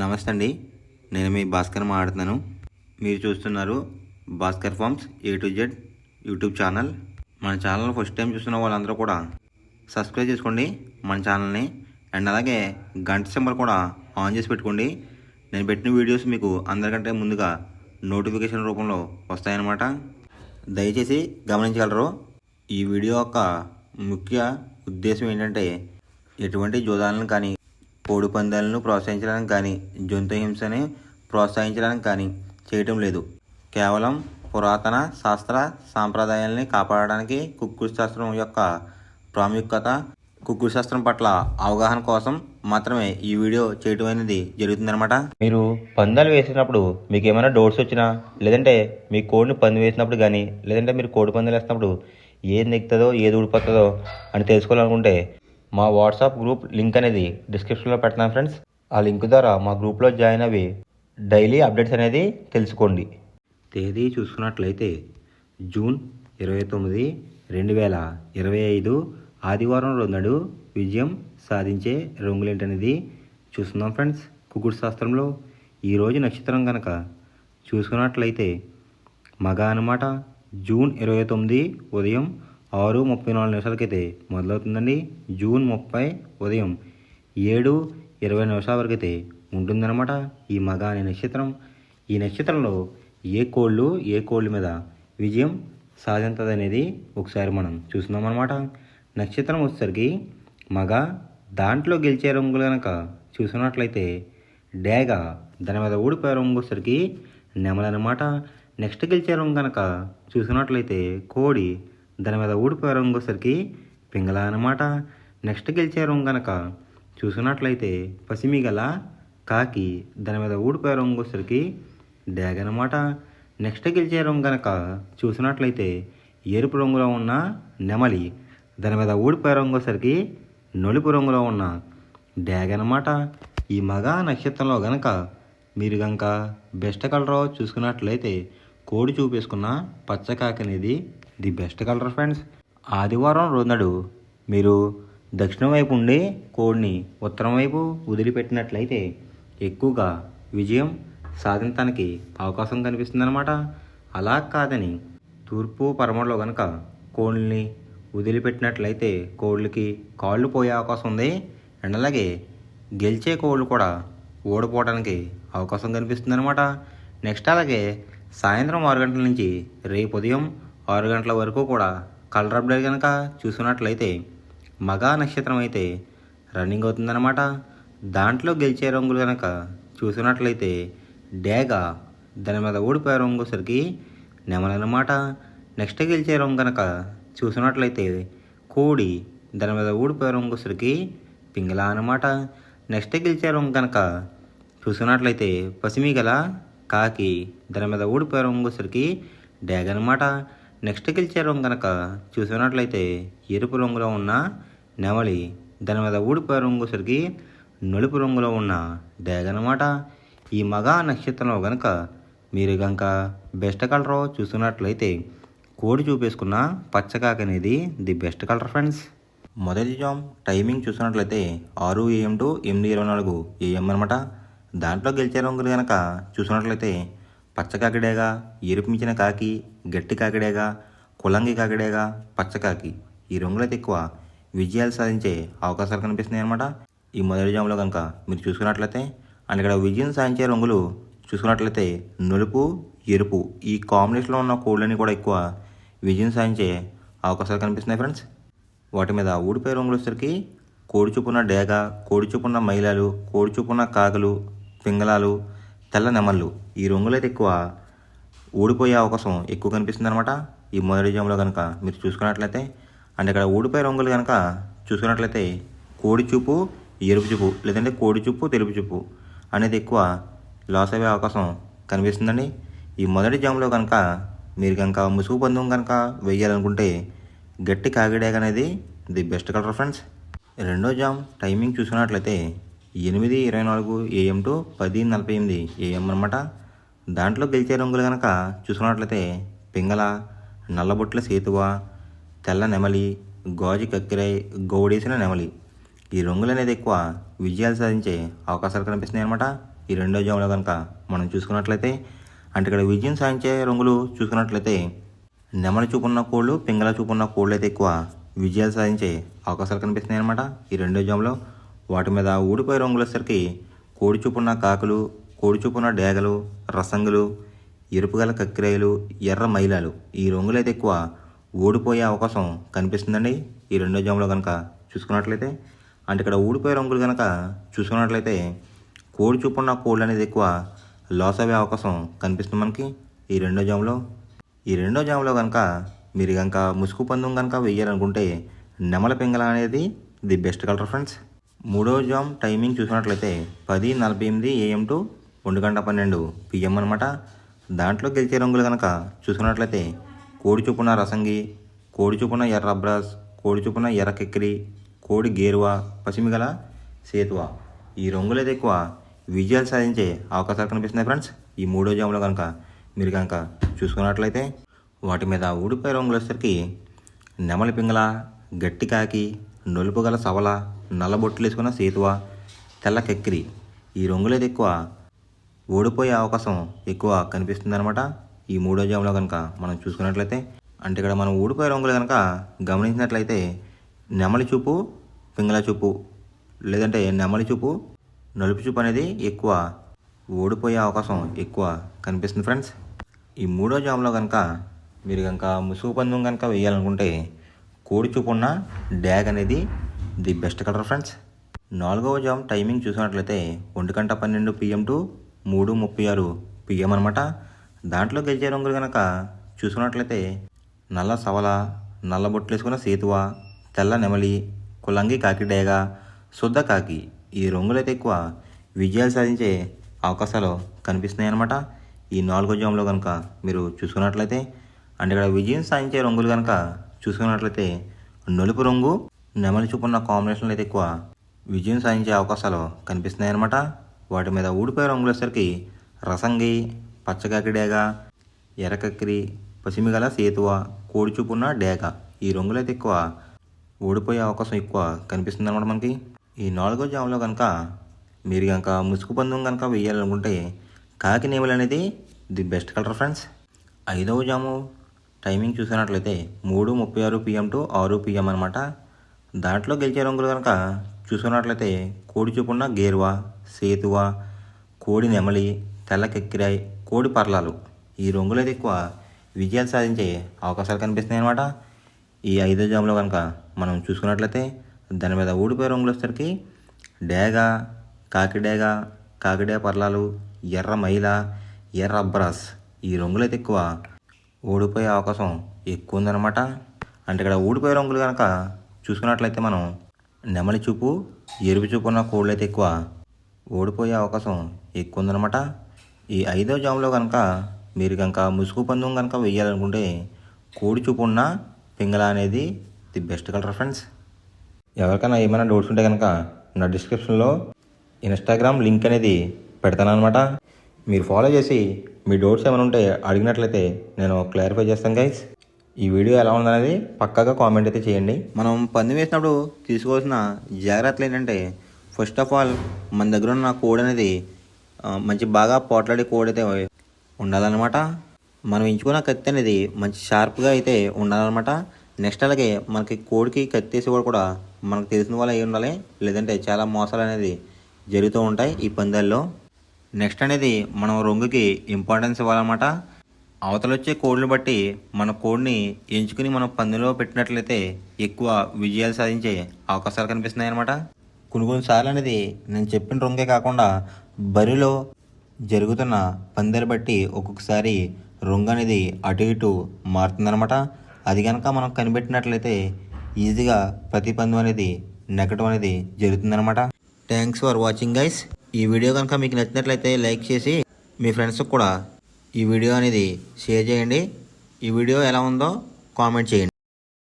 నమస్తే అండి. నేను మీ భాస్కర్ మాట్లాడుతున్నాను. మీరు చూస్తున్నారు Bhaskar farms A to Z YouTube channel. మన ఛానల్ ఫస్ట్ టైం చూస్తున్న వాళ్ళందరూ కూడా సబ్స్క్రైబ్ చేసుకోండి మన ఛానల్ని. అండ్ అలాగే గంట సింబల్ కూడా ఆన్ చేసి పెట్టుకోండి. నేను పెట్టిన వీడియోస్ మీకు అందరికంటే ముందుగా నోటిఫికేషన్ రూపంలో వస్తాయన్నమాట. దయచేసి గమనించగలరు. ఈ వీడియో యొక్క ముఖ్య ఉద్దేశం ఏంటంటే ఎటువంటి జోదాలను కానీ కోడి పందాలను ప్రోత్సహించడానికి కానీ జంతు హింసని ప్రోత్సహించడానికి కానీ చేయటం లేదు. కేవలం పురాతన శాస్త్ర సాంప్రదాయాల్ని కాపాడడానికి కుక్కుడు శాస్త్రం యొక్క ప్రాముఖ్యత, కుక్కుడు శాస్త్రం పట్ల అవగాహన కోసం మాత్రమే ఈ వీడియో చేయటం అనేది జరుగుతుందన్నమాట. మీరు పందాలు వేసినప్పుడు మీకు ఏమైనా డౌట్స్ వచ్చినా, లేదంటే మీ కోడిని పంది వేసినప్పుడు కానీ, లేదంటే మీరు కోడి పందాలు వేసినప్పుడు ఏది నెక్కుతుందో ఏది ఊడిపోతుందో అని తెలుసుకోవాలనుకుంటే మా వాట్సాప్ గ్రూప్ లింక్ అనేది డిస్క్రిప్షన్లో పెడతాను ఫ్రెండ్స్. ఆ లింక్ ద్వారా మా గ్రూప్లో జాయిన్ అవి డైలీ అప్డేట్స్ అనేది తెలుసుకోండి. తేదీ చూసుకున్నట్లయితే జూన్ 29, 2025 ఆదివారం రోజు విజయం సాధించే రంగులేంటనేది చూస్తున్నాం ఫ్రెండ్స్. కుక్కుడు శాస్త్రంలో ఈరోజు నక్షత్రం కనుక చూసుకున్నట్లయితే మగ అన్నమాట. జూన్ 29 ఉదయం 6:34 మొదలవుతుందండి. జూన్ 30 ఉదయం 7:20 వరకు అయితే ఉంటుందన్నమాట ఈ మగ అనే నక్షత్రం. ఈ నక్షత్రంలో ఏ కోళ్ళ మీద విజయం సాధించదు అనేది ఒకసారి మనం చూస్తున్నాం అన్నమాట. నక్షత్రం వచ్చేసరికి మగ, దాంట్లో గెలిచే రంగులు కనుక చూసుకున్నట్లయితే డేగ, దాని మీద ఊడిపోయే రంగు వచ్చేసరికి నెమలన్నమాట. నెక్స్ట్ గెలిచే రంగు కనుక చూసుకున్నట్లయితే కోడి, దాని మీద ఊడిపోయే రంగు వచ్చేసరికి పింగళ అనమాట. నెక్స్ట్ గెలిచే రంగు కనుక చూసుకున్నట్లయితే పసిమిగల, కాకి, దాని మీద ఊడిపోయే రంగు వచ్చేసరికి డేగ అనమాట. నెక్స్ట్ గెలిచే రంగు కనుక చూసినట్లయితే ఎరుపు రంగులో ఉన్న నెమలి, దాని మీద ఊడిపోయే రంగు వచ్చేసరికి నలుపు రంగులో ఉన్న డేగ అనమాట. ఈ మగ నక్షత్రంలో గనక మీరు కనుక బెస్ట్ కలర్ చూసుకున్నట్లయితే కోడి చూపేసుకున్న పచ్చకాకి అనేది ది బెస్ట్ కలర్ ఫ్రెండ్స్. ఆదివారం రోజు మీరు దక్షిణం వైపు ఉండే కోడిని ఉత్తరం వైపు వదిలిపెట్టినట్లయితే ఎక్కువగా విజయం సాధించడానికి అవకాశం కనిపిస్తుందన్నమాట. అలా కాదని తూర్పు పరమలో కనుక కోళ్ళని వదిలిపెట్టినట్లయితే కోళ్ళకి కాళ్ళు పోయే అవకాశం ఉంది. అండ్ అలాగే గెలిచే కోళ్ళు కూడా ఓడిపోవడానికి అవకాశం కనిపిస్తుందన్నమాట. నెక్స్ట్ అలాగే సాయంత్రం 6 గంటల నుంచి రేపు ఉదయం 6 గంటల వరకు కూడా కలర్ అప్డేట్ కనుక చూసుకున్నట్లయితే మగ నక్షత్రం అయితే రన్నింగ్ అవుతుందన్నమాట. దాంట్లో గెలిచే రంగులు కనుక చూసుకున్నట్లయితే డేగ, దాని మీద ఊడిపోయే రంగు వచ్చేసరికి నెమలన్నమాట. నెక్స్ట్ గెలిచే రంగు కనుక చూసుకున్నట్లయితే కోడి, దాని మీద ఊడిపోయే రంగు వచ్చేసరికి పింగళ అనమాట. నెక్స్ట్ గెలిచే రంగు కనుక చూసుకున్నట్లయితే పసిమిగల, కాకి, దాని మీద ఊడిపోయే రంగు వచ్చేసరికి డేగ అనమాట. నెక్స్ట్ గెలిచే రంగు కనుక చూసుకున్నట్లయితే ఎరుపు రంగులో ఉన్న నెమలి, దాని మీద ఊడిపోయే రంగు వచ్చేసరికి నలుపు రంగులో ఉన్న డేగ అనమాట. ఈ మగ నక్షత్రంలో కనుక మీరు కనుక బెస్ట్ కలర్ చూసుకున్నట్లయితే కోడి చూపేసుకున్న పచ్చకాకి అనేది ది బెస్ట్ కలర్ ఫ్రెండ్స్. మొదటి జామ్ టైమింగ్ చూసుకున్నట్లయితే 6 AM to 8:24 AM అనమాట. దాంట్లో గెలిచే రంగులు కనుక చూసుకున్నట్లయితే పచ్చకాకిడేగా, ఎరుపు మించిన కాకి, గట్టి కాకిడేగా, కులంగి కాకిడేగా, పచ్చకాకి, ఈ రంగులైతే ఎక్కువ విజయాలు సాధించే అవకాశాలు కనిపిస్తున్నాయి అనమాట. ఈ మొదటి జాములో కనుక మీరు చూసుకున్నట్లయితే అండ్ ఇక్కడ విజయం సాధించే రంగులు చూసుకున్నట్లయితే నలుపు, ఎరుపు, ఈ కాంబినేషన్లో ఉన్న కోళ్ళని కూడా ఎక్కువ విజయం సాధించే అవకాశాలు కనిపిస్తున్నాయి ఫ్రెండ్స్. వాటి మీద ఊడిపోయే రంగులు వచ్చేసరికి కోడి చూపున్న డేగ, కోడి చూపున్న మైలాలు, కోడి చూపున్న కాకులు, పింగళాలు, తెల్ల నెమళ్ళు, ఈ రంగులైతే ఎక్కువ ఊడిపోయే అవకాశం ఎక్కువ కనిపిస్తుంది అనమాట. ఈ మొదటి జాములో కనుక మీరు చూసుకున్నట్లయితే అండ్ ఇక్కడ ఊడిపోయే రంగులు కనుక చూసుకున్నట్లయితే కోడి చూపు, ఎరుపు చూపు, లేదంటే కోడి చూపు, తెలుపు చూపు అనేది ఎక్కువ లాస్ అయ్యే అవకాశం కనిపిస్తుందండి. ఈ మొదటి జాములో కనుక మీరు కనుక ముసుగు పందెం కనుక వేయాలనుకుంటే గట్టి కాకిడేగ అనేది ది బెస్ట్ కలర్ ఫ్రెండ్స్. రెండో జామ్ టైమింగ్ చూసుకున్నట్లయితే 8:24 AM to 10:48 AM అనమాట. దాంట్లో గెలిచే రంగులు కనుక చూసుకున్నట్లయితే పింగళ, నల్లబొట్ల సేతువ, తెల్ల నెమలి, గాజు కక్కిరై, గౌడేసిన నెమలి, ఈ రంగులు అనేది ఎక్కువ విజయాలు సాధించే అవకాశాలు కనిపిస్తున్నాయి అనమాట. ఈ రెండో జాములో కనుక మనం చూసుకున్నట్లయితే అంటే ఇక్కడ విజయం సాధించే రంగులు చూసుకున్నట్లయితే నెమలి చూపున్న కోళ్ళు పింగళ చూపున్న కోళ్ళు అయితే ఎక్కువ విజయాలు సాధించే అవకాశాలు కనిపిస్తున్నాయి అన్నమాట ఈ రెండో జాములో. వాటి మీద ఊడిపోయే రంగులు వచ్చేసరికి కోడి చూపున్న కాకులు, కోడి చూపున్న డేగలు, రసంగులు, ఎరుపుగల కక్కిరాయలు, ఎర్ర మైలాలు ఈ రంగులు అయితే ఎక్కువ ఓడిపోయే అవకాశం కనిపిస్తుందండి ఈ రెండో జాములో కనుక చూసుకున్నట్లయితే. అంటే ఇక్కడ ఊడిపోయే రంగులు కనుక చూసుకున్నట్లయితే కోడి చూపున్న కోళ్ళు అనేది ఎక్కువ లాస్ అయ్యే అవకాశం కనిపిస్తుంది మనకి ఈ రెండో జాములో. ఈ రెండో జాములో కనుక మీరు కనుక ముసుగు పందెం కనుక వేయాలనుకుంటే నెమల పింగళ అనేది ది బెస్ట్ కలర్ ఫ్రెండ్స్. మూడో జామ్ టైమింగ్ చూసినట్లయితే 10:48 AM టు 1:12 PM అనమాట. దాంట్లో గెలిచే రంగులు కనుక చూసుకున్నట్లయితే కోడి చూపున రసంగి, కోడి చూపున ఎర్ర అబ్రాస్, కోడి చూపున ఎర్ర కెక్కిరి, కోడి గేరువా, పసిమిగల సేతువ ఈ రంగులు అయితే ఎక్కువ విజయాలు సాధించే అవకాశాలు కనిపిస్తున్నాయి ఫ్రెండ్స్ ఈ మూడో జాములో కనుక మీరు కనుక చూసుకున్నట్లయితే. వాటి మీద ఊడిపోయే రంగులు వచ్చేసరికి నెమలి పింగళ, గట్టి కాకి, నలుపు గల సవల, నల్లబొట్టులు వేసుకున్న సేతువ, తెల్ల కెక్కిరి ఈ రంగులు అయితే ఎక్కువ ఓడిపోయే అవకాశం ఎక్కువ కనిపిస్తుంది అనమాట ఈ మూడో జాములో కనుక మనం చూసుకున్నట్లయితే. అంటే ఇక్కడ మనం ఊడిపోయే రంగులు కనుక గమనించినట్లయితే నెమలి చూపు పింగళ చూపు లేదంటే నెమలి చూపు నలుపు చూపు అనేది ఎక్కువ ఓడిపోయే అవకాశం ఎక్కువ కనిపిస్తుంది ఫ్రెండ్స్ ఈ మూడో జాములో కనుక మీరు కనుక ముసుగు పందెం కనుక వేయాలనుకుంటే కోడి చూపు ఉన్న డ్యాగ్ అనేది ది బెస్ట్ కలర్ ఫ్రెండ్స్. నాలుగవ జామ్ టైమింగ్ చూసినట్లయితే 1:12 PM టు 3:36 PM అనమాట. దాంట్లో గెలిచే రంగులు కనుక చూసుకున్నట్లయితే నల్ల సవల, నల్ల బొట్లు వేసుకున్న సేతువ, తెల్ల నెమలి, కులంగి కాకి డేగ, శుద్ధ కాకి ఈ రంగులు అయితే ఎక్కువ విజయాలు సాధించే అవకాశాలు కనిపిస్తున్నాయి అన్నమాట ఈ నాలుగో జాములో కనుక మీరు చూసుకున్నట్లయితే. అంటే ఇక్కడ విజయం సాధించే రంగులు కనుక చూసుకున్నట్లయితే నలుపు రంగు, నెమలి చూపున్న కాంబినేషన్లు అయితే ఎక్కువ విజయం సాధించే అవకాశాలు కనిపిస్తున్నాయి అన్నమాట. వాటి మీద ఊడిపోయే రంగులు వచ్చేసరికి రసంగి, పచ్చకాకి డేగ, ఎర్రకక్కిరి, పసిమిగల సేతువ, కోడి చూపున్న డేగ ఈ రంగులు అయితే ఎక్కువ ఓడిపోయే అవకాశం ఎక్కువ కనిపిస్తుంది అనమాట మనకి ఈ నాలుగో జాములో కనుక మీరు కనుక ముసుగు పందెం కనుక వేయాలనుకుంటే కాకి నెమలి అనేది ది బెస్ట్ కలర్ ఫ్రెండ్స్. ఐదవ జాము టైమింగ్ చూసినట్లయితే 3:36 PM టు 6 PM అనమాట. దాంట్లో గెలిచే రంగులు కనుక చూసుకున్నట్లయితే కోడి చూపున్న గేరువా, సేతువ, కోడి నెమలి, తెల్ల కెక్కిరాయ్, కోడి పర్లాలు ఈ రంగులు అయితే ఎక్కువ విజయాలు సాధించే అవకాశాలు కనిపిస్తున్నాయి అనమాట ఈ ఐదో జాములో కనుక మనం చూసుకున్నట్లయితే. దాని మీద ఊడిపోయే రంగులు వచ్చేసరికి డేగ, కాకిడేగ, కాకిడే పర్లాలు, ఎర్ర మైల, ఎర్ర అబ్రాస్ ఈ రంగులు అయితే ఎక్కువ ఓడిపోయే అవకాశం ఎక్కువ ఉందన్నమాట. అంటే ఇక్కడ ఊడిపోయే రంగులు కనుక చూసుకున్నట్లయితే మనం నెమలి చూపు, ఎరుపు చూపు ఉన్న కోళ్ళు అయితే ఎక్కువ ఓడిపోయే అవకాశం ఎక్కువ ఉందన్నమాట ఈ ఐదో జాములో కనుక మీరు కనుక ముసుగు పందెం కనుక వేయాలనుకుంటే కోడి చూపు ఉన్న పింగళ అనేది ది బెస్ట్ కలర్ ఫ్రెండ్స్. ఎవరికైనా ఏమైనా డౌట్స్ ఉంటే కనుక నా డిస్క్రిప్షన్లో ఇన్స్టాగ్రామ్ లింక్ అనేది పెడతాను అనమాట. మీరు ఫాలో చేసి మీ డౌట్స్ ఏమైనా ఉంటే అడిగినట్లయితే నేను క్లారిఫై చేస్తాను గైస్. ఈ వీడియో ఎలా ఉందనేది పక్కాగా కామెంట్ అయితే చేయండి. మనం పందెం వేసినప్పుడు తీసుకోవాల్సిన జాగ్రత్తలు ఏంటంటే ఫస్ట్ ఆఫ్ ఆల్ మన దగ్గర ఉన్న కోడ్ అనేది మంచి బాగా పోట్లాడే కోడ్ అయితే ఉండాలన్నమాట. మనం ఎంచుకున్న కత్తి అనేది మంచి షార్ప్గా అయితే ఉండాలన్నమాట. నెక్స్ట్ అలాగే మనకి కోడికి కత్తి వేసేవాడు కూడా మనకు తెలిసిన వాళ్ళు అయి ఉండాలి, లేదంటే చాలా మోసాలు అనేది జరుగుతూ ఉంటాయి ఈ పందాల్లో. నెక్స్ట్ అనేది మనం రంగుకి ఇంపార్టెన్స్ ఇవ్వాలన్నమాట. అవతల వచ్చే కోడ్ని బట్టి మన కోడ్ని ఎంచుకుని మనం పందెంలో పెట్టినట్లయితే ఎక్కువ విజయాలు సాధించే అవకాశాలు కనిపిస్తున్నాయి అన్నమాట. కొన్నిసార్లు అనేది నేను చెప్పిన రంగే కాకుండా బరిలో జరుగుతున్న పందాలు బట్టి ఒక్కొక్కసారి రంగు అనేది అటు ఇటు మారుతుందన్నమాట. అది కనుక మనం కనిపెట్టినట్లయితే ఈజీగా ప్రతి పందెం అనేది నెగ్గడం అనేది జరుగుతుందన్నమాట. Thanks for watching guys. ఈ వీడియో కనుక మీకు నచ్చినట్లయితే లైక్ చేసి మీ ఫ్రెండ్స్కి కూడా ఈ వీడియో అనేది షేర్ చేయండి. ఈ వీడియో ఎలా ఉందో కామెంట్ చేయండి.